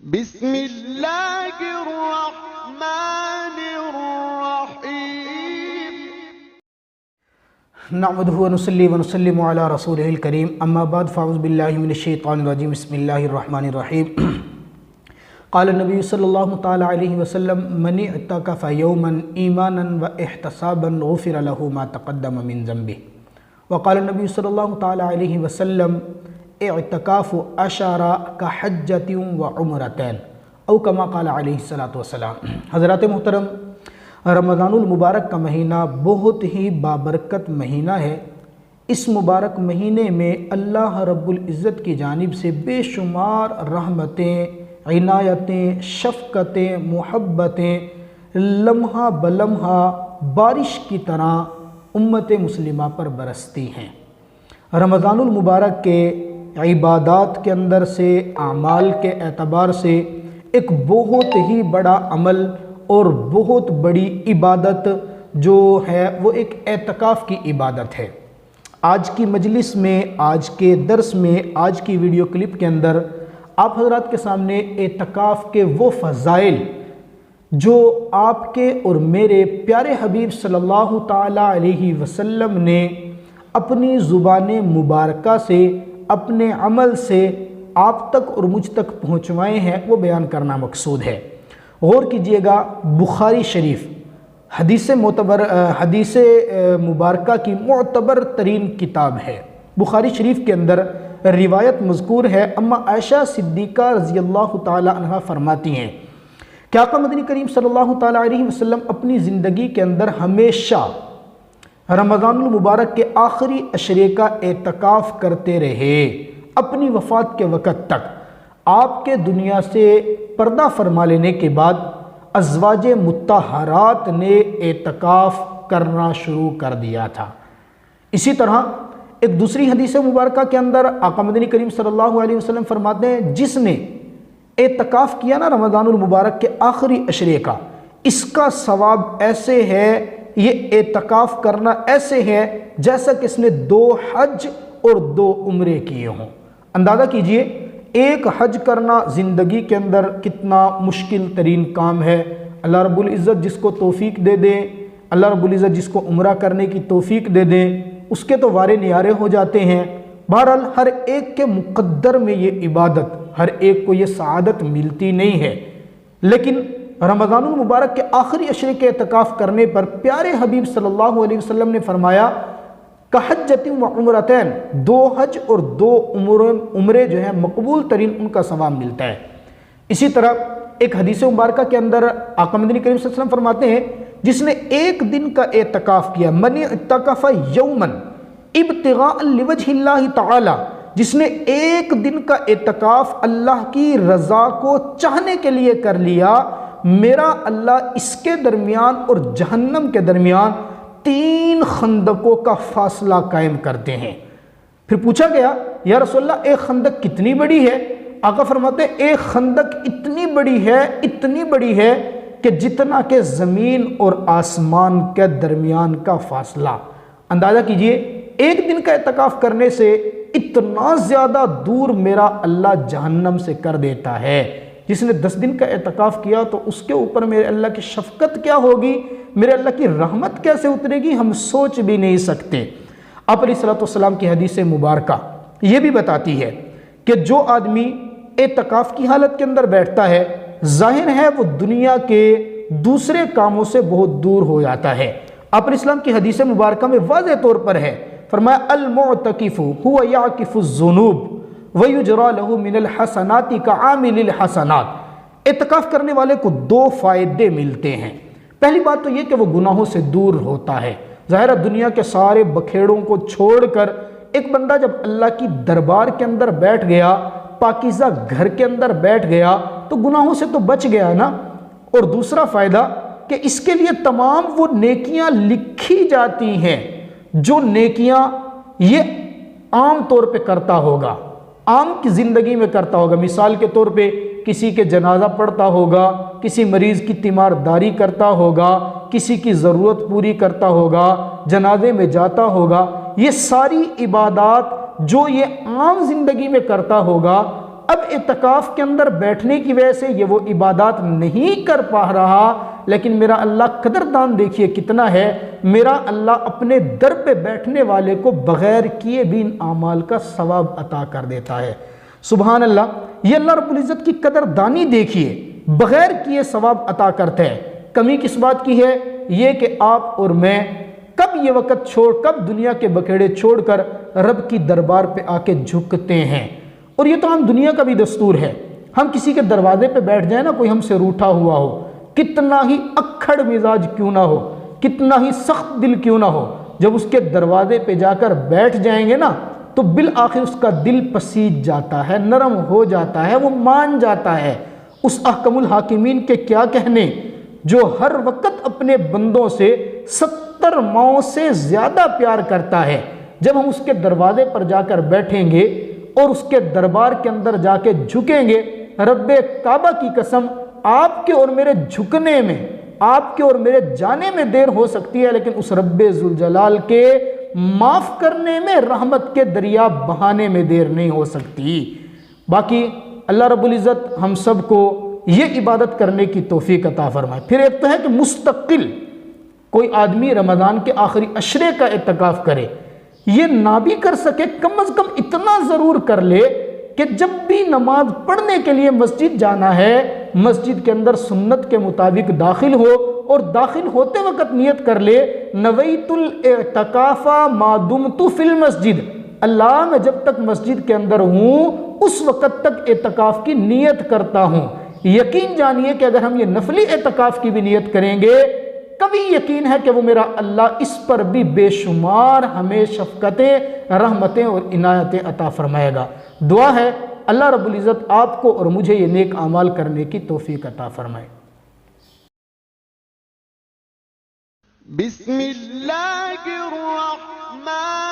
بسم اللہ الرحمن الرحیم نحمدہ ونصلی ونسلم علی رسولہ الکریم اما بعد فاعوذ باللہ من الشیطان الرجیم بسم اللہ الرحمن الرحیم قال النبی صلی اللہ تعالی علیہ وسلم من اعتکف یوما ایمانا واحتسابا غفر له ما تقدم من ذنبه وقال النبی صلی اللہ تعالی علیہ وسلم اعتکاف عشرہ کحجۃ وعمرتین او کما قال علیہ السلام۔ حضرات محترم، رمضان المبارک کا مہینہ بہت ہی بابرکت مہینہ ہے۔ اس مبارک مہینے میں اللہ رب العزت کی جانب سے بے شمار رحمتیں، عنایتیں، شفقتیں، محبتیں لمحہ بلمحہ بارش کی طرح امت مسلمہ پر برستی ہیں۔ رمضان المبارک کے عبادات کے اندر سے، اعمال کے اعتبار سے ایک بہت ہی بڑا عمل اور بہت بڑی عبادت جو ہے وہ ایک اعتکاف کی عبادت ہے۔ آج کی مجلس میں، آج کے درس میں، آج کی ویڈیو کلپ کے اندر آپ حضرات کے سامنے اعتکاف کے وہ فضائل جو آپ کے اور میرے پیارے حبیب صلی اللہ تعالی علیہ وسلم نے اپنی زبان مبارکہ سے، اپنے عمل سے آپ تک اور مجھ تک پہنچوائے ہیں، وہ بیان کرنا مقصود ہے۔ غور کیجئے گا، بخاری شریف حدیث مبارکہ کی معتبر ترین کتاب ہے۔ بخاری شریف کے اندر روایت مذکور ہے، اما عائشہ صدیقہ رضی اللہ تعالی عنہ فرماتی ہیں کہ آقا مدنی کریم صلی اللہ تعالی علیہ وسلم اپنی زندگی کے اندر ہمیشہ رمضان المبارک کے آخری عشرے کا اعتکاف کرتے رہے۔ اپنی وفات کے وقت تک آپ کے دنیا سے پردہ فرما لینے کے بعد ازواج مطہرات نے اعتکاف کرنا شروع کر دیا تھا۔ اسی طرح ایک دوسری حدیث مبارکہ کے اندر آقا مدنی کریم صلی اللہ علیہ وسلم فرماتے ہیں، جس نے اعتکاف کیا نا رمضان المبارک کے آخری عشرے کا، اس کا ثواب ایسے ہے، یہ اعتکاف کرنا ایسے ہے جیسا کہ اس نے 2 حج اور 2 عمرے کیے ہوں۔ اندازہ کیجئے ایک حج کرنا زندگی کے اندر کتنا مشکل ترین کام ہے۔ اللہ رب العزت جس کو توفیق دے دیں، اللہ رب العزت جس کو عمرہ کرنے کی توفیق دے دیں، اس کے تو وارے نیارے ہو جاتے ہیں۔ بہرحال ہر ایک کے مقدر میں یہ عبادت، ہر ایک کو یہ سعادت ملتی نہیں ہے، لیکن رمضان المبارک کے آخری عشرے کے اعتکاف کرنے پر پیارے حبیب صلی اللہ علیہ وسلم نے فرمایا کحجۃ وعمرتین، 2 حج اور 2 عمرے جو ہیں مقبول ترین ان کا ثواب ملتا ہے۔ اسی طرح ایک حدیث مبارکہ کے اندر آقا مدنی کریم صلی اللہ علیہ وسلم فرماتے ہیں، جس نے 1 دن کا اعتکاف کیا، من اعتکف یوما ابتغاء لوجہ اللہ تعالی، جس نے 1 دن کا اعتکاف اللہ کی رضا کو چاہنے کے لیے کر لیا، میرا اللہ اس کے درمیان اور جہنم کے درمیان 3 خندقوں کا فاصلہ قائم کرتے ہیں۔ پھر پوچھا گیا، یا رسول اللہ 1 خندق کتنی بڑی ہے؟ آقا فرماتے ہیں 1 خندق اتنی بڑی ہے کہ جتنا کہ زمین اور آسمان کے درمیان کا فاصلہ۔ اندازہ کیجئے 1 دن کا اعتکاف کرنے سے اتنا زیادہ دور میرا اللہ جہنم سے کر دیتا ہے۔ جس نے 10 دن کا اعتکاف کیا تو اس کے اوپر میرے اللہ کی شفقت کیا ہوگی، میرے اللہ کی رحمت کیسے اترے گی، ہم سوچ بھی نہیں سکتے۔ آپ علیہ السلام کی حدیث مبارکہ یہ بھی بتاتی ہے کہ جو آدمی اعتکاف کی حالت کے اندر بیٹھتا ہے، ظاہر ہے وہ دنیا کے دوسرے کاموں سے بہت دور ہو جاتا ہے۔ آپ علیہ السلام کی حدیث مبارکہ میں واضح طور پر ہے، فرمایا المعتکف هو یعکف الذنوب وَيُجْرَى لَهُ مِنَ الْحَسَنَاتِ كَعَامِلِ الْحَسَنَاتِ۔ اعتکاف کرنے والے کو 2 فائدے ملتے ہیں۔ پہلی بات تو یہ کہ وہ گناہوں سے دور ہوتا ہے۔ ظاہر دنیا کے سارے بکھیڑوں کو چھوڑ کر ایک بندہ جب اللہ کی دربار کے اندر بیٹھ گیا، پاکیزہ گھر کے اندر بیٹھ گیا، تو گناہوں سے تو بچ گیا نا۔ اور دوسرا فائدہ کہ اس کے لیے تمام وہ نیکیاں لکھی جاتی ہیں جو نیکیاں یہ عام طور پہ کرتا ہوگا، عام کی زندگی میں کرتا ہوگا۔ مثال کے طور پہ کسی کے جنازہ پڑھتا ہوگا، کسی مریض کی تیمارداری کرتا ہوگا، کسی کی ضرورت پوری کرتا ہوگا، جنازے میں جاتا ہوگا۔ یہ ساری عبادات جو یہ عام زندگی میں کرتا ہوگا، اب اعتکاف کے اندر بیٹھنے کی وجہ سے یہ وہ عبادات نہیں کر پا رہا، لیکن میرا اللہ قدردان دیکھیے کتنا ہے، میرا اللہ اپنے در پہ بیٹھنے والے کو بغیر کیے بھی ان اعمال کا ثواب عطا کر دیتا ہے۔ سبحان اللہ، یہ اللہ رب العزت کی قدردانی دیکھیے، بغیر کیے ثواب عطا کرتے ہیں۔ کمی کس بات کی ہے؟ یہ کہ آپ اور میں کب یہ وقت کب دنیا کے بکھیڑے چھوڑ کر رب کی دربار پہ آ کے جھکتے ہیں۔ اور یہ تو ہم دنیا کا بھی دستور ہے، ہم کسی کے دروازے پہ بیٹھ جائیں نا، کوئی ہم سے روٹھا ہوا ہو، کتنا ہی اکھڑ مزاج کیوں نہ ہو، کتنا ہی سخت دل کیوں نہ ہو، جب اس کے دروازے پہ جا کر بیٹھ جائیں گے نا تو بالآخر اس کا دل پسیج جاتا ہے، نرم ہو جاتا ہے، وہ مان جاتا ہے۔ اس احکم الحاکمین کے کیا کہنے، جو ہر وقت اپنے بندوں سے 70 ماؤں سے زیادہ پیار کرتا ہے، جب ہم اس کے دروازے پر جا کر بیٹھیں گے اور اس کے دربار کے اندر جا کے جھکیں گے، رب کعبہ کی قسم، آپ کے اور میرے جھکنے میں، آپ کے اور میرے جانے میں دیر ہو سکتی ہے، لیکن اس رب ذوالجلال کے معاف کرنے میں، رحمت کے دریا بہانے میں دیر نہیں ہو سکتی۔ باقی اللہ رب العزت ہم سب کو یہ عبادت کرنے کی توفیق عطا فرمائے۔ پھر ایک تو ہے کہ مستقل کوئی آدمی رمضان کے آخری عشرے کا اعتکاف کرے، یہ نہ بھی کر سکے، کم از کم اتنا ضرور کر لے کہ جب بھی نماز پڑھنے کے لیے مسجد جانا ہے، مسجد کے اندر سنت کے مطابق داخل ہو، اور داخل ہوتے وقت نیت کر لے، نویت الاعتکاف ما دمت فی المسجد، اللہ میں جب تک مسجد کے اندر ہوں اس وقت تک اعتکاف کی نیت کرتا ہوں۔ یقین جانیے کہ اگر ہم یہ نفلی اعتکاف کی بھی نیت کریں گے، کبھی یقین ہے کہ وہ میرا اللہ اس پر بھی بے شمار ہمیں شفقتیں، رحمتیں اور عنایتیں عطا فرمائے گا۔ دعا ہے اللہ رب العزت آپ کو اور مجھے یہ نیک اعمال کرنے کی توفیق عطا فرمائے۔ بسم اللہ الرحمن